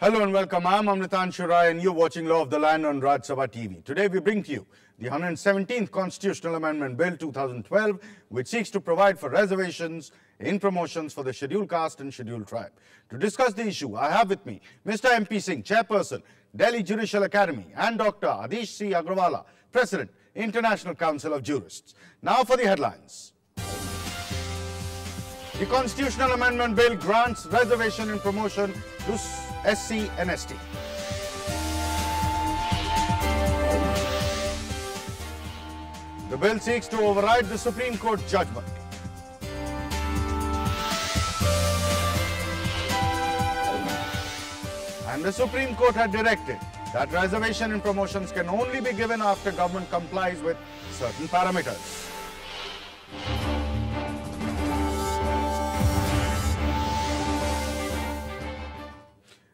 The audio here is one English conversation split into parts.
Hello and welcome. I'm Amritan Shurai and you're watching Law of the Land on Raj Sabha TV. Today we bring to you the 117th Constitutional Amendment Bill 2012, which seeks to provide for reservations in promotions for the scheduled caste and scheduled tribe. To discuss the issue, I have with me Mr. MP Singh, Chairperson, Delhi Judicial Academy, and Dr. Adish C. Agrawala, President, International Council of Jurists. Now for the headlines. The Constitutional Amendment Bill grants reservation in promotion to SC and ST. The bill seeks to override the Supreme Court judgment. And the Supreme Court had directed that reservation in promotions can only be given after government complies with certain parameters.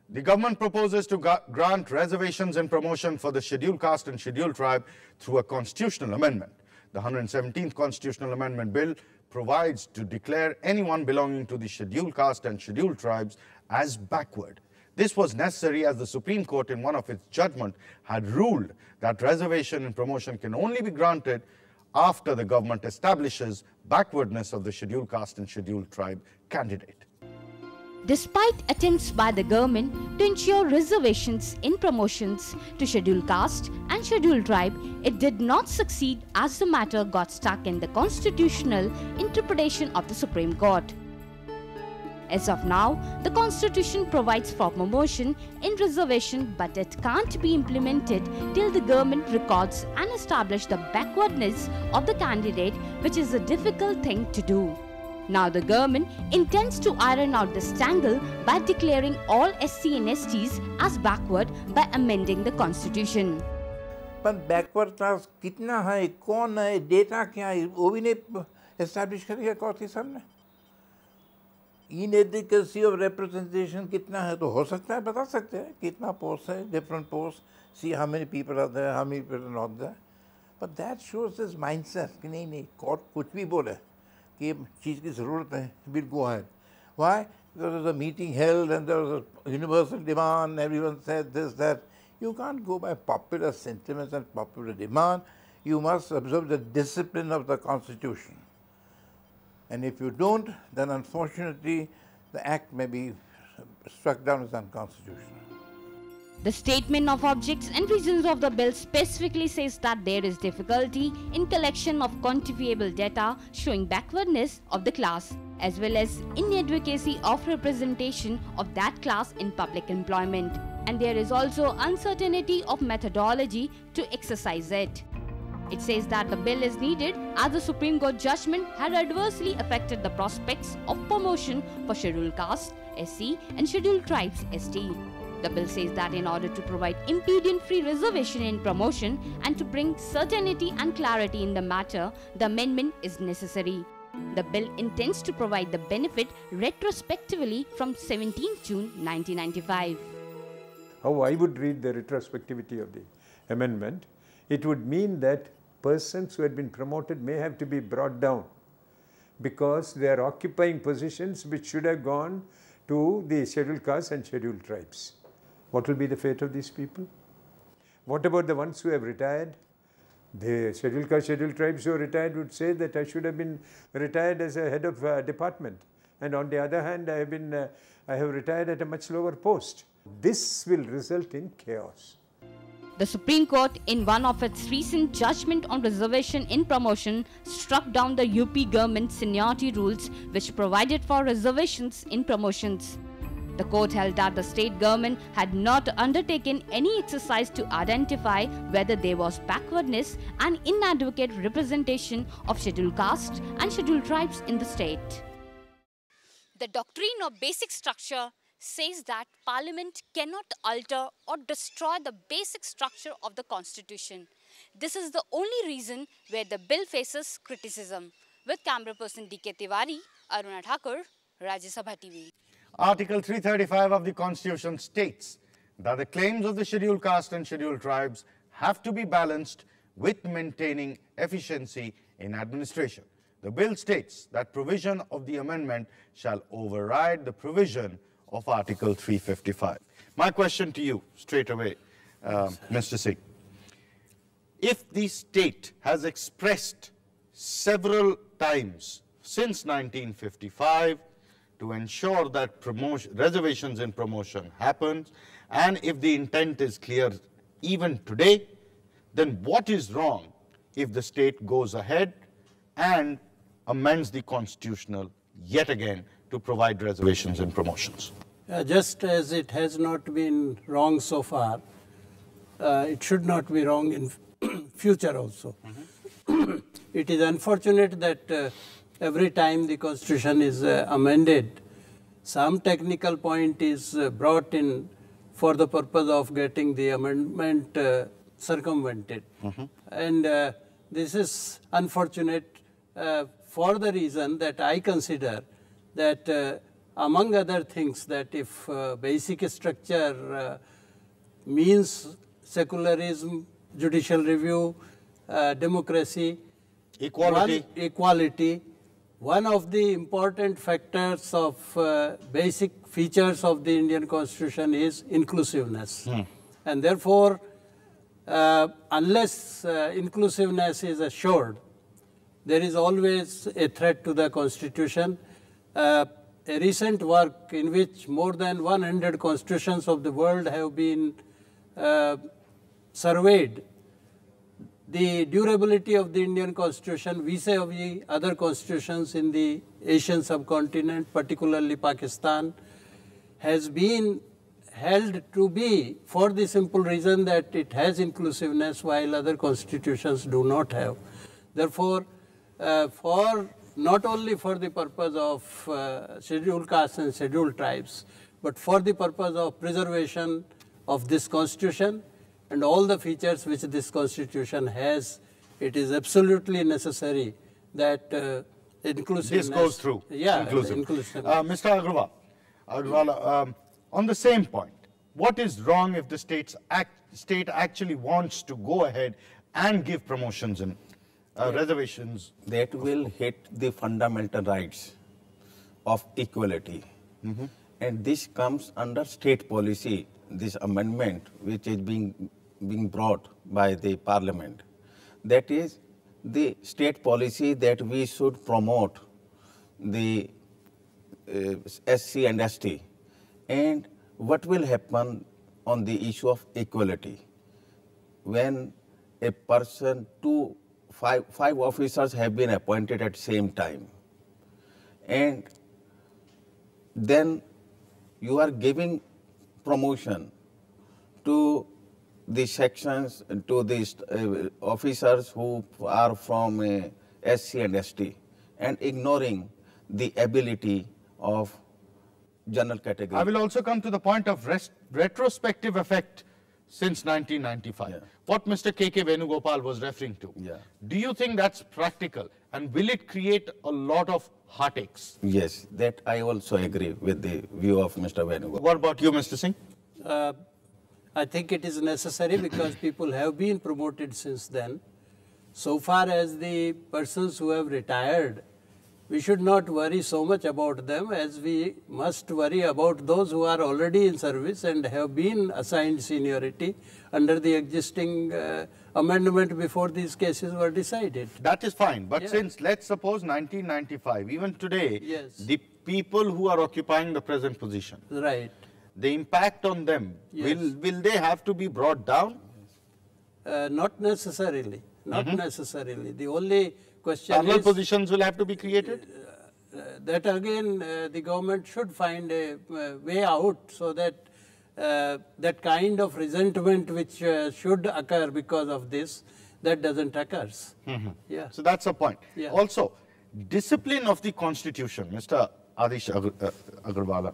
The government proposes to grant reservations in promotion for the scheduled caste and scheduled tribe through a constitutional amendment. The 117th Constitutional Amendment Bill provides to declare anyone belonging to the scheduled caste and scheduled tribes as backward. This was necessary as the Supreme Court in one of its judgments had ruled that reservation in promotion can only be granted after the government establishes backwardness of the scheduled caste and scheduled tribe candidate. Despite attempts by the government to ensure reservations in promotions to scheduled caste and scheduled tribe, it did not succeed as the matter got stuck in the constitutional interpretation of the Supreme Court. As of now, the Constitution provides for promotion in reservation, but it can't be implemented till the government records and establishes the backwardness of the candidate, which is a difficult thing to do. Now the government intends to iron out this tangle by declaring all SC and STs as backward by amending the constitution. But backward class कितना है, कौन है, data क्या है, वो भी नहीं establish करेगा कोर्ट के सामने. Inadequacy of representation कितना है तो हो सकता है, बता सकते हैं कितना post है, different posts, see how many people are there, how many people are not there. But that shows this mindset कि नहीं court कुछ भी बोले कि चीज़ की ज़रूरत है, we'll go ahead. Why? There was a meeting held and there was a universal demand, everyone said this, that. You can't go by popular sentiments and popular demand. You must observe the discipline of the Constitution. And if you don't, then unfortunately the act may be struck down as unconstitutional. The statement of objects and reasons of the bill specifically says that there is difficulty in collection of quantifiable data showing backwardness of the class, as well as inadequacy of representation of that class in public employment. And there is also uncertainty of methodology to exercise it. It says that the bill is needed as the Supreme Court judgment had adversely affected the prospects of promotion for scheduled caste, SC, and scheduled tribes, ST. The bill says that in order to provide impediment-free reservation in promotion and to bring certainty and clarity in the matter, the amendment is necessary. The bill intends to provide the benefit retrospectively from 17 June 1995. How I would read the retrospectivity of the amendment, it would mean that persons who had been promoted may have to be brought down because they are occupying positions which should have gone to the scheduled castes and scheduled tribes. What will be the fate of these people? What about the ones who have retired? The scheduled caste, scheduled tribes who are retired would say that I should have been retired as a head of department, and on the other hand I have retired at a much lower post. This will result in chaos. The Supreme Court, in one of its recent judgment on reservation in promotion, struck down the UP government seniority rules which provided for reservations in promotions. The court held that the state government had not undertaken any exercise to identify whether there was backwardness and inadequate representation of scheduled caste and scheduled tribes in the state. The doctrine of basic structure says that Parliament cannot alter or destroy the basic structure of the Constitution. This is the only reason where the bill faces criticism. With camera person D.K. Tiwari, Aruna Thakur, Rajya Sabha TV. Article 335 of the Constitution states that the claims of the scheduled caste and scheduled tribes have to be balanced with maintaining efficiency in administration. The bill states that provision of the amendment shall override the provision of Article 355. My question to you straight away, Mr. Singh. If the state has expressed several times since 1955 to ensure that reservations in promotion happens, and if the intent is clear even today, then what is wrong if the state goes ahead and amends the constitutional yet again to provide reservations and promotions? Just as it has not been wrong so far, it should not be wrong in future also. It is unfortunate that every time the Constitution is amended, some technical point is brought in for the purpose of getting the amendment circumvented. And this is unfortunate for the reason that I consider that among other things, that if basic structure means secularism, judicial review, democracy, equality, one of the important factors of basic features of the Indian Constitution is inclusiveness. And therefore, unless inclusiveness is assured, there is always a threat to the Constitution. A recent work in which more than 100 constitutions of the world have been surveyed, the durability of the Indian Constitution vis-a-vis other constitutions in the Asian subcontinent, particularly Pakistan, has been held to be for the simple reason that it has inclusiveness while other constitutions do not have. Therefore, not only for the purpose of scheduled castes and scheduled tribes, but for the purpose of preservation of this constitution and all the features which this constitution has, it is absolutely necessary that inclusiveness... This goes through. Yeah, inclusiveness. Mr. Agrawal, on the same point, what is wrong if the state actually wants to go ahead and give promotions and reservations? That will hit the fundamental rights of equality. And this comes under state policy, this amendment which is being brought by the Parliament. That is the state policy that we should promote the SC and ST. And what will happen on the issue of equality? When a person, five officers have been appointed at the same time, and then you are giving promotion to the sections, to the officers who are from SC and ST, and ignoring the ability of general category. I will also come to the point of retrospective effect since 1995. Yeah. What Mr. K.K. Venugopal was referring to. Yeah. Do you think that's practical? And will it create a lot of heartaches? Yes, that I also agree with the view of Mr. Venugopal. What about you, Mr. Singh? I think it is necessary because people have been promoted since then. So far as the persons who have retired, we should not worry so much about them as we must worry about those who are already in service and have been assigned seniority under the existing amendment before these cases were decided. That is fine. But since, let's suppose 1995, even today, Yes. the people who are occupying the present position, Right. the impact on them, Yes. will they have to be brought down? Not necessarily. Not necessarily. The only question Parallel is positions will have to be created? that again the government should find a way out so that that kind of resentment which should occur because of this, that doesn't occur. Yeah. So that's a point. Yeah. Also, discipline of the Constitution, Mr. Adish Agarwala,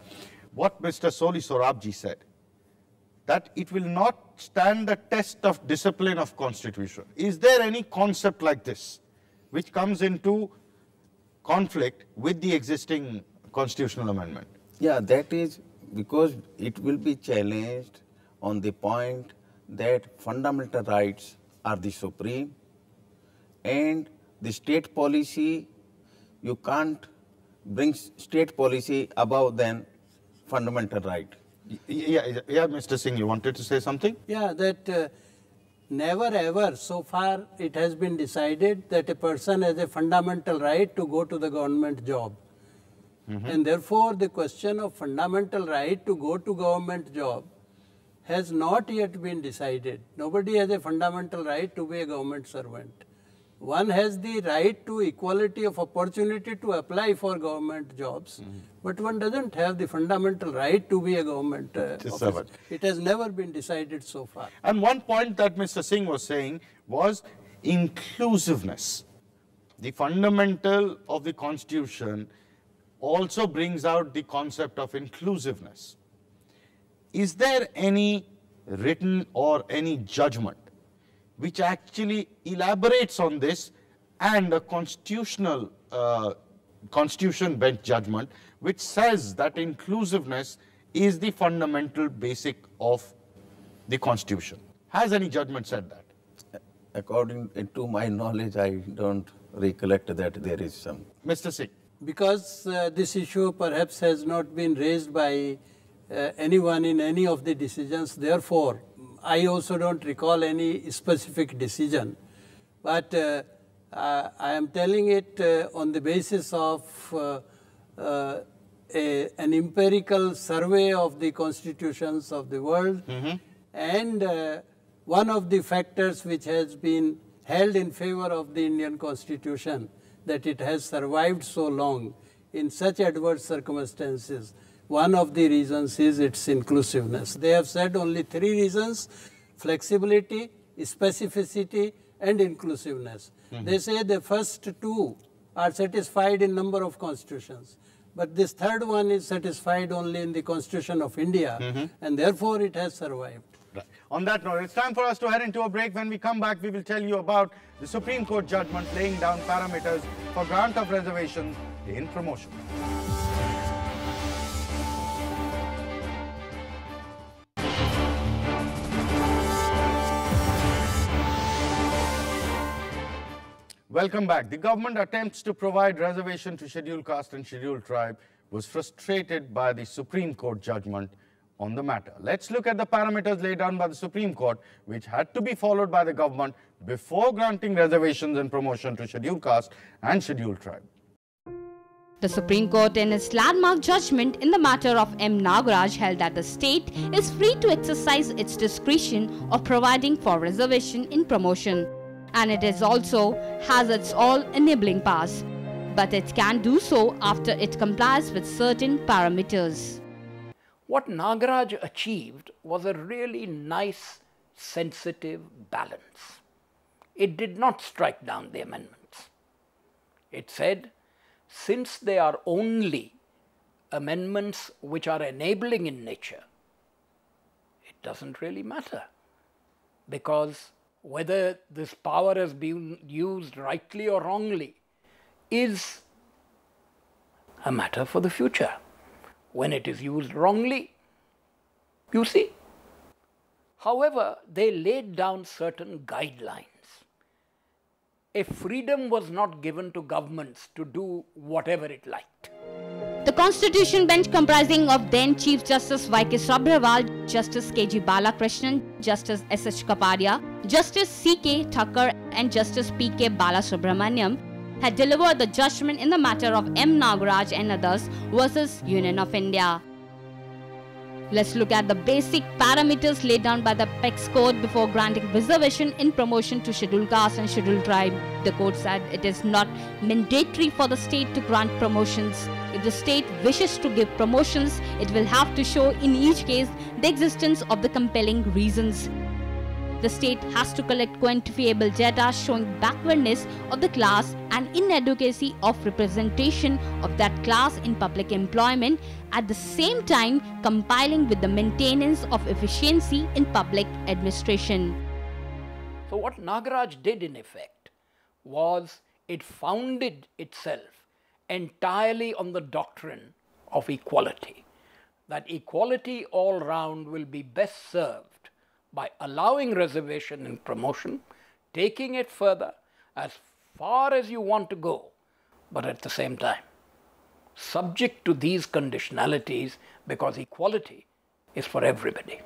what Mr. Soli Sorabji said, that it will not stand the test of discipline of constitution. Is there any concept like this which comes into conflict with the existing constitutional amendment? Yeah, that is because it will be challenged on the point that fundamental rights are the supreme, and the state policy, you can't bring state policy above than fundamental right. Yeah, Mr. Singh, you wanted to say something? Yeah, that never ever so far it has been decided that a person has a fundamental right to go to the government job. And therefore, the question of fundamental right to go to government job has not yet been decided. Nobody has a fundamental right to be a government servant. One has the right to equality of opportunity to apply for government jobs, but one doesn't have the fundamental right to be a government officer. It has never been decided so far. And one point that Mr. Singh was saying was inclusiveness. The fundamental of the Constitution also brings out the concept of inclusiveness. Is there any written or any judgment which actually elaborates on this, and a constitution bench judgment which says that inclusiveness is the fundamental basic of the Constitution? Has any judgment said that? According to my knowledge, I don't recollect that there is some. Mr. Singh. Because this issue perhaps has not been raised by anyone in any of the decisions, therefore, I also don't recall any specific decision. But I am telling it on the basis of an empirical survey of the constitutions of the world. And one of the factors which has been held in favor of the Indian Constitution, that it has survived so long in such adverse circumstances, one of the reasons is its inclusiveness. They have said only 3 reasons: flexibility, specificity, and inclusiveness. They say the first 2 are satisfied in number of constitutions, but this third one is satisfied only in the Constitution of India, and therefore it has survived. Right. On that note, it's time for us to head into a break. When we come back, we will tell you about the Supreme Court judgment laying down parameters for grant of reservations in promotion. Welcome back. The government attempts to provide reservation to scheduled caste and scheduled tribe was frustrated by the Supreme Court judgment on the matter. Let's look at the parameters laid down by the Supreme Court, which had to be followed by the government before granting reservations and promotion to scheduled caste and scheduled tribe. The Supreme Court, in its landmark judgment in the matter of M. Nagaraj, held that the state is free to exercise its discretion of providing for reservation in promotion, and it is also has its all enabling powers, but it can do so after it complies with certain parameters. What Nagaraj achieved was a really nice, sensitive balance. It did not strike down the amendments. It said, since they are only amendments which are enabling in nature, it doesn't really matter, because whether this power has been used rightly or wrongly is a matter for the future. When it is used wrongly, you see. However, they laid down certain guidelines. A freedom was not given to governments to do whatever it liked. The Constitution bench, comprising of then Chief Justice Y.K. Sabharwal, Justice K.G. Balakrishnan, Justice S.H. Kapadia, Justice C.K. Thakkar and Justice P.K. Balasubramaniam, had delivered the judgment in the matter of M. Nagaraj and others versus Union of India. Let's look at the basic parameters laid down by the Apex Court before granting reservation in promotion to scheduled caste and scheduled tribe. The court said it is not mandatory for the state to grant promotions. If the state wishes to give promotions, it will have to show in each case the existence of the compelling reasons. the state has to collect quantifiable data showing backwardness of the class and inadequacy of representation of that class in public employment, at the same time compiling with the maintenance of efficiency in public administration. So what Nagaraj did in effect was it founded itself entirely on the doctrine of equality, that equality all round will be best served by allowing reservation and promotion, taking it further as far as you want to go, but at the same time subject to these conditionalities, because equality is for everybody.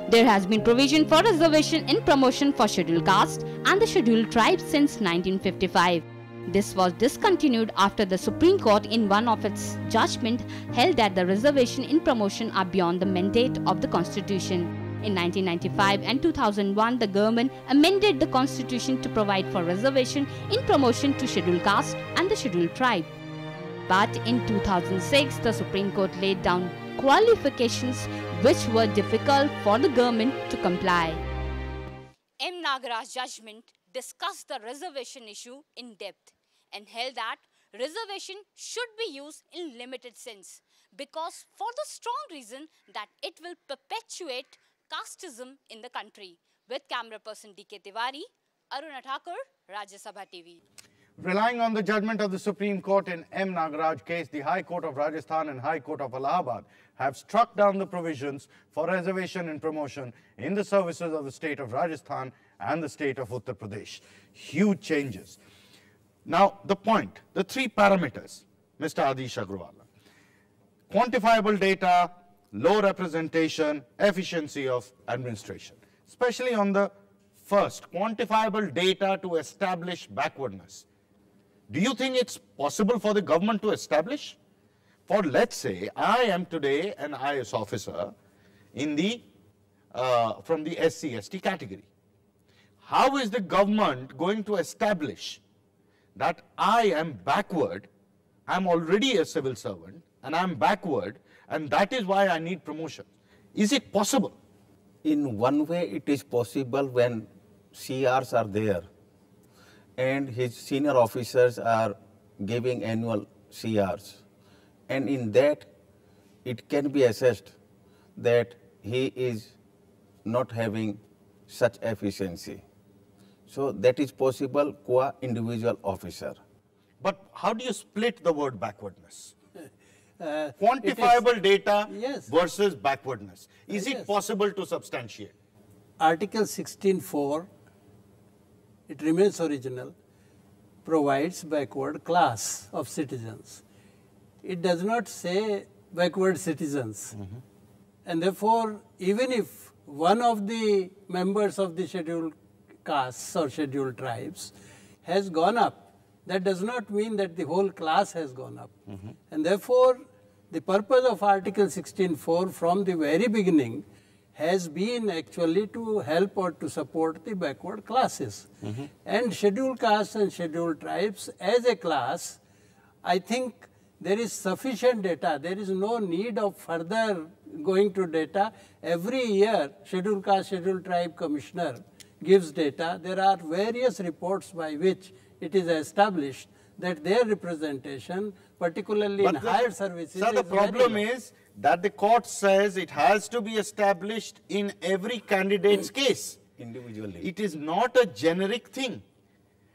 There has been provision for reservation in promotion for scheduled caste and the scheduled tribes since 1955. This was discontinued after the Supreme Court in one of its judgment held that the reservation in promotion are beyond the mandate of the Constitution. In 1995 and 2001, the government amended the Constitution to provide for reservation in promotion to scheduled caste and the scheduled tribe. But in 2006, the Supreme Court laid down qualifications which were difficult for the government to comply. M. Nagaraj's judgment discussed the reservation issue in depth and held that reservation should be used in limited sense because for the strong reason that it will perpetuate casteism in the country. With camera person D.K. Tiwari, Aruna Thakur, Rajya Sabha TV. Relying on the judgment of the Supreme Court in M. Nagaraj case, the High Court of Rajasthan and High Court of Allahabad have struck down the provisions for reservation and promotion in the services of the state of Rajasthan and the state of Uttar Pradesh. Huge changes. Now, the point, the three parameters, Mr. Adish Agrawala. Quantifiable data, low representation, efficiency of administration. Especially on the first, quantifiable data to establish backwardness. Do you think it's possible for the government to establish? For let's say, I am today an IS officer in the, from the SC/ST category. How is the government going to establish that I am backward, I'm already a civil servant, and I'm backward, and that is why I need promotion? Is it possible? In one way, it is possible when CRs are there and his senior officers are giving annual CRs. And in that, it can be assessed that he is not having such efficiency. So that is possible qua individual officer. But how do you split the word backwardness? Quantifiable data versus backwardness. Is it possible to substantiate? Article 16(4), it remains original, provides backward class of citizens. It does not say backward citizens. And therefore, even if one of the members of the scheduled castes or scheduled tribes has gone up, that does not mean that the whole class has gone up. And therefore, the purpose of Article 16(4) from the very beginning has been actually to help or to support the backward classes. And scheduled castes and scheduled tribes as a class, I think there is sufficient data. There is no need of further going to data. Every year, Scheduled Caste, Scheduled Tribe Commissioner gives data. There are various reports by which it is established that their representation, particularly in higher services, so the problem is that the court says it has to be established in every candidate's case. Individually. It is not a generic thing.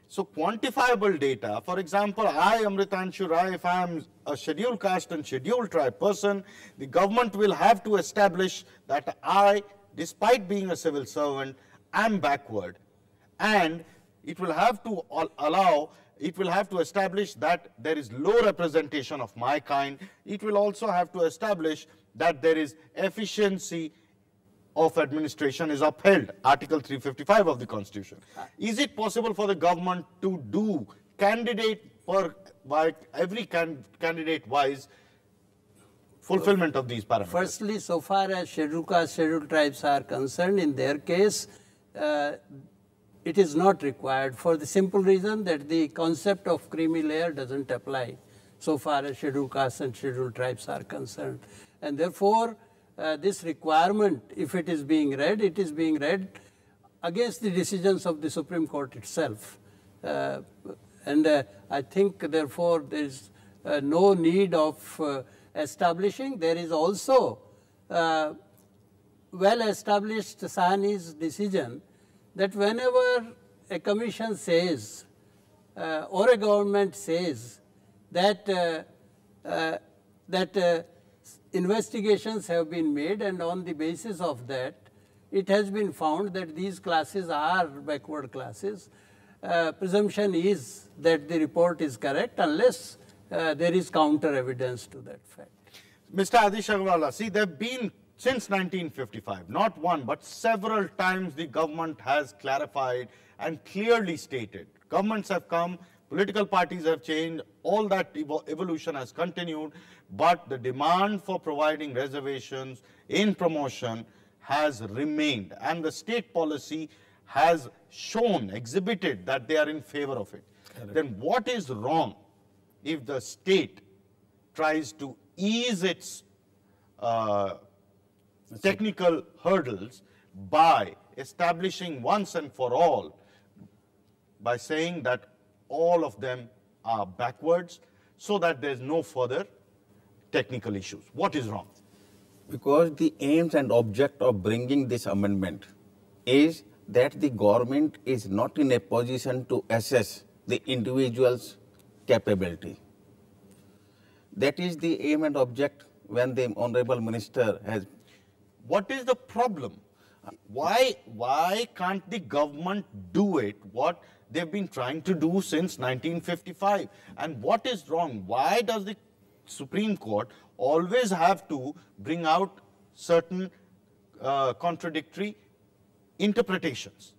So quantifiable data, for example, I, Amritanshu Rai, if I am a scheduled caste and scheduled tribe person, the government will have to establish that I, despite being a civil servant, am backward. And it will have to it will have to establish that there is low representation of my kind. It will also have to establish that there is efficiency of administration is upheld, Article 355 of the Constitution. Is it possible for the government to do every candidate wise fulfillment of these parameters? Firstly, so far as scheduled caste, scheduled tribes are concerned, in their case, it is not required for the simple reason that the concept of creamy layer doesn't apply so far as scheduled castes and scheduled tribes are concerned. And therefore, this requirement, if it is being read, it is being read against the decisions of the Supreme Court itself. I think, therefore, there is no need of establishing. There is also well-established Sahanese decision that whenever a commission says or a government says that investigations have been made, and on the basis of that it has been found that these classes are backward classes, presumption is that the report is correct unless there is counter evidence to that fact. Mr. Adish Agarwala, see, there have been, since 1955, not one but several times the government has clarified and clearly stated. Governments have come, political parties have changed, all that evolution has continued, but the demand for providing reservations in promotion has remained, and the state policy has shown, exhibited that they are in favor of it. Correct. Then what is wrong if the state tries to ease its technical hurdles by establishing once and for all, by saying that all of them are backwards, so that there is no further technical issues? What is wrong? Because the aims and object of bringing this amendment is that the government is not in a position to assess the individual's capability. That is the aim and object when the Honorable Minister has. What is the problem? Why can't the government do it what they've been trying to do since 1955? And what is wrong? Why does the Supreme Court always have to bring out certain contradictory interpretations?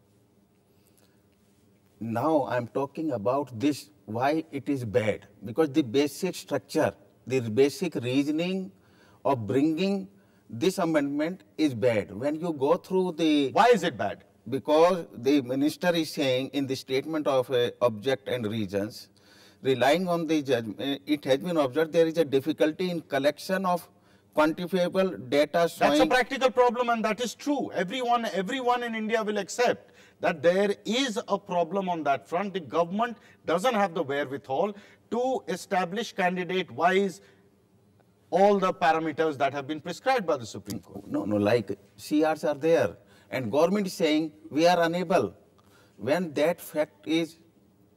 Now I'm talking about this, why it is bad. Because the basic structure, the basic reasoning of bringing this amendment is bad. When you go through the... Why is it bad? Because the minister is saying in the statement of object and reasons, relying on the judgment, it has been observed there is a difficulty in collection of quantifiable data showing... That's a practical problem, and that is true. Everyone in India will accept that there is a problem on that front. The government doesn't have the wherewithal to establish candidate-wise all the parameters that have been prescribed by the Supreme Court. No, like CRs are there, and government is saying we are unable. When that fact is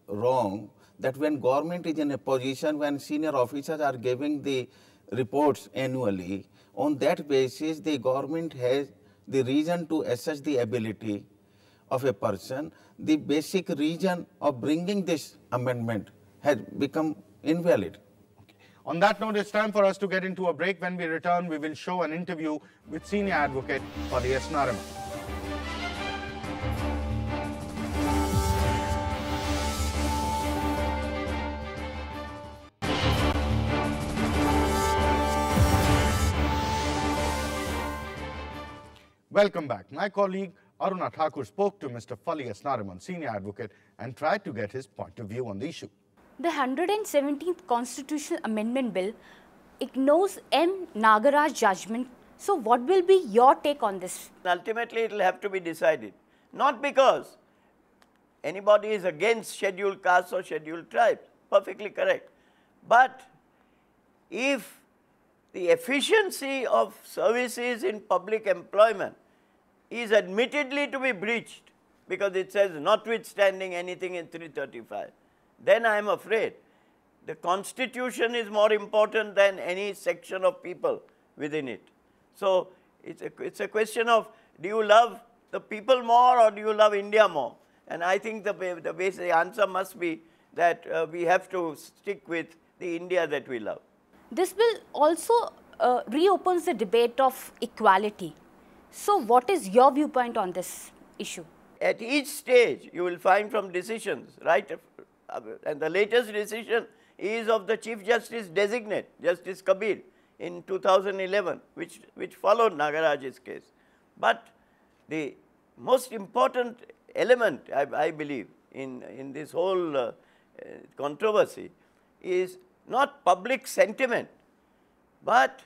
wrong, that when government is in a position, when senior officers are giving the reports annually, on that basis the government has the reason to assess the ability of a person, the basic reason of bringing this amendment has become invalid. Okay. On that note, it's time for us to get into a break. When we return, we will show an interview with senior advocate Fali S. Nariman. Welcome back. My colleague Aruna Thakur spoke to Mr. Fali S. Nariman, senior advocate, and tried to get his point of view on the issue. The 117th Constitutional Amendment Bill ignores M. Nagaraj's judgment. So what will be your take on this? Ultimately, it will have to be decided. Not because anybody is against scheduled castes or scheduled tribes, perfectly correct. But if the efficiency of services in public employment is admittedly to be breached because it says notwithstanding anything in 335, then I am afraid the Constitution is more important than any section of people within it. So it's a question of, do you love the people more or do you love India more? And I think the answer must be that we have to stick with the India that we love. This bill also reopens the debate of equality. So what is your viewpoint on this issue? At each stage, you will find from decisions, right? And the latest decision is of the Chief Justice designate, Justice Kabir, in 2011, which followed Nagaraj's case. But the most important element, I believe, in this whole controversy is not public sentiment, but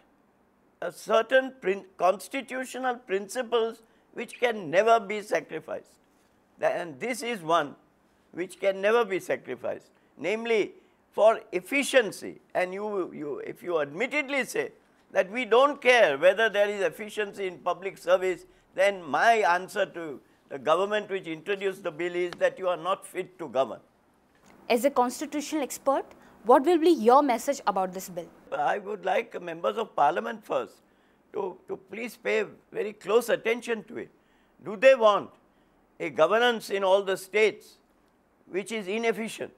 a certain constitutional principles which can never be sacrificed. And this is one which can never be sacrificed, namely for efficiency. And if you admittedly say that we don't care whether there is efficiency in public service, then my answer to the government which introduced the bill is that you are not fit to govern. As a constitutional expert, what will be your message about this bill? I would like members of parliament first to please pay very close attention to it. Do they want a governance in all the states which is inefficient?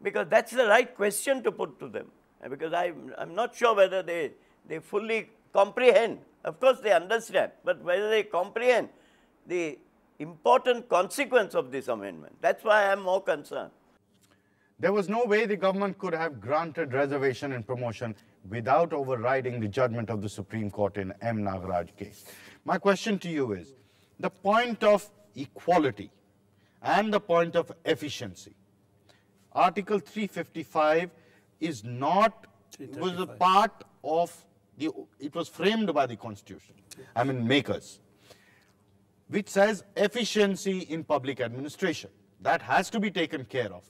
Because that's the right question to put to them. Because I'm not sure whether they fully comprehend. Of course they understand, but whether they comprehend the important consequence of this amendment. That's why I'm more concerned. There was no way the government could have granted reservation and promotion without overriding the judgment of the Supreme Court in M. Nagaraj case. My question to you is, the point of equality and the point of efficiency. Article 355 is not, was a part of the, it was framed by the Constitution, I mean makers, which says efficiency in public administration. That has to be taken care of.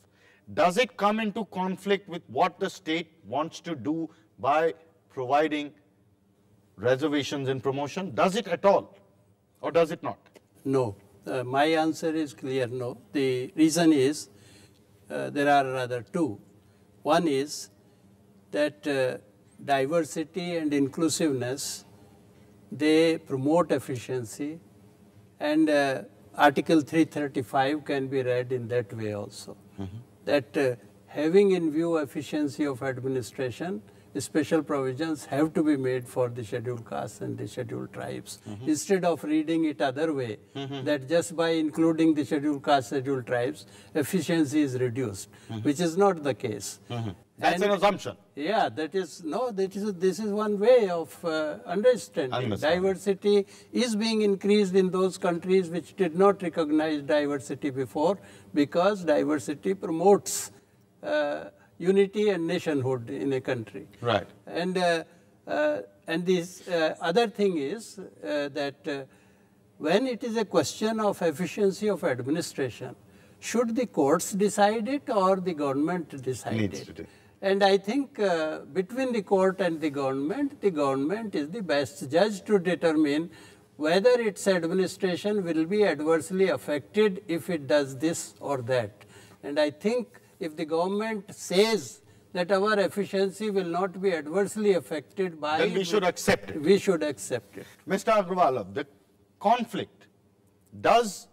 Does it come into conflict with what the state wants to do by providing reservations in promotion? Does it at all, or does it not? No. My answer is clear, no. The reason is, there are rather two. One is that diversity and inclusiveness, they promote efficiency, and Article 335 can be read in that way also. That having in view efficiency of administration, special provisions have to be made for the scheduled castes and the scheduled tribes. Instead of reading it other way, that just by including the scheduled castes, scheduled tribes, efficiency is reduced, which is not the case. That's an assumption. Yeah, that is, no, this is one way of understanding. Diversity is being increased in those countries which did not recognize diversity before, because diversity promotes unity and nationhood in a country. Right. And this other thing is that when it is a question of efficiency of administration, should the courts decide it or the government decide it? And I think between the court and the government is the best judge to determine whether its administration will be adversely affected if it does this or that. And I think if the government says that our efficiency will not be adversely affected by... Then we should accept it. We should accept it. Mr. Agrawal, the conflict, does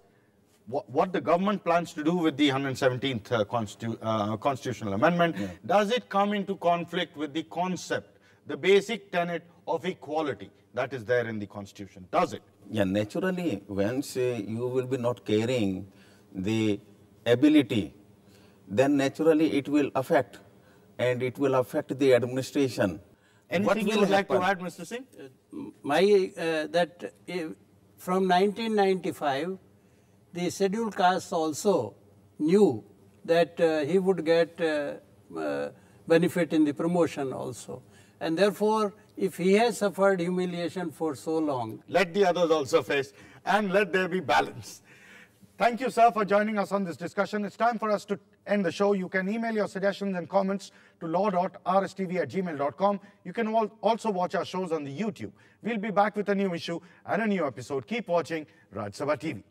what the government plans to do with the 117th constitutional amendment, does it come into conflict with the concept, the basic tenet of equality that is there in the Constitution? Does it? Yeah, naturally, once you will be not carrying the ability, then naturally it will affect, and it will affect the administration. Anything you would like to add, Mr. Singh? From 1995, the scheduled castes also knew that he would get benefit in the promotion also. And therefore, if he has suffered humiliation for so long, let the others also face, and let there be balance. Thank you, sir, for joining us on this discussion. It's time for us to end the show. You can email your suggestions and comments to law.rstv@gmail.com. You can also watch our shows on the YouTube. We'll be back with a new issue and a new episode. Keep watching Raj Sabha TV.